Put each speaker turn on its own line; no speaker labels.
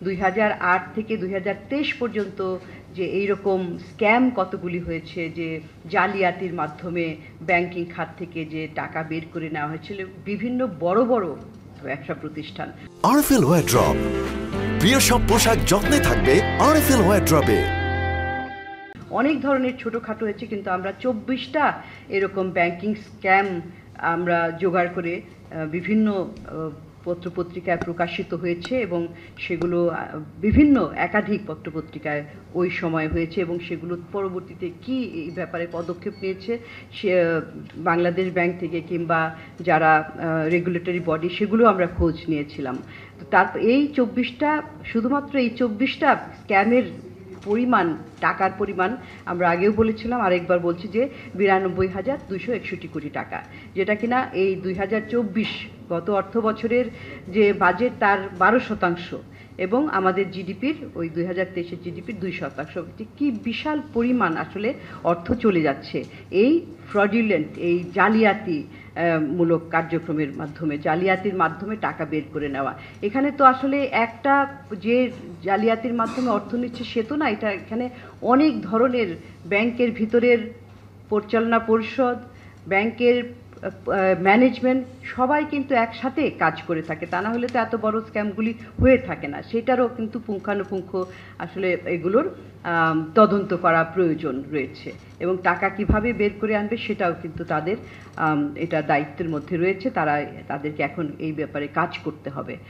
2008 থেকে 2023 পর্যন্ত যে এইরকম স্ক্যাম কতগুলি হয়েছে, যে জালিয়াতির মাধ্যমে ব্যাংকিং খাত থেকে যে টাকা বের করে নেওয়া হয়েছিল বিভিন্ন বড় বড় ব্যবসা প্রতিষ্ঠান।
আরএফএল ওয়ারড্রপ, প্রিয় সব পোশাক যত্নে থাকবে আরএফএল ওয়ারড্রপে।
অনেক ধরনের ছোটোখাটো হয়েছে, কিন্তু আমরা 24টা এরকম ব্যাংকিং স্ক্যাম আমরা জোগাড় করে বিভিন্ন পত্রপত্রিকায় প্রকাশিত হয়েছে এবং সেগুলো বিভিন্ন একাধিক পত্রপত্রিকায় ওই সময় হয়েছে এবং সেগুলো পরবর্তীতে কি এই ব্যাপারে পদক্ষেপ নিয়েছে সে বাংলাদেশ ব্যাংক থেকে কিংবা যারা রেগুলেটরি বডি, সেগুলো আমরা খোঁজ নিয়েছিলাম। তো তারপর এই 24টা, শুধুমাত্র এই 24টা স্ক্যামের পরিমাণ, টাকার পরিমাণ আমরা আগেও বলেছিলাম, আরেকবার বলছি যে 92,261 কোটি টাকা, যেটা কিনা এই 2024 গত অর্থ বছরের যে বাজেট তার 12% এবং আমাদের জিডিপির ওই 2023-এর জিডিপির 2%। কি বিশাল পরিমাণ আসলে অর্থ চলে যাচ্ছে এই ফ্রডুলেন্ট, এই জালিয়াতি মূলক কার্যক্রমের মাধ্যমে, জালিয়াতির মাধ্যমে টাকা বের করে নেওয়া। এখানে তো আসলে একটা যে জালিয়াতির মাধ্যমে অর্থ নিচ্ছে সে তো না, এটা এখানে অনেক ধরনের ব্যাংকের ভিতরের পরিচালনা পরিষদ, ব্যাংকের ম্যানেজমেন্ট সবাই কিন্তু একসাথে কাজ করে থাকে, তা না হলে তো এত বড় স্ক্যামগুলি হয়ে থাকে না। সেটারও কিন্তু পুঙ্খানুপুঙ্খ আসলে এগুলোর তদন্ত করা প্রয়োজন রয়েছে এবং টাকা কিভাবে বের করে আনবে সেটাও কিন্তু তাদের এটা দায়িত্বের মধ্যে রয়েছে, তাদেরকে এখন এই ব্যাপারে কাজ করতে হবে।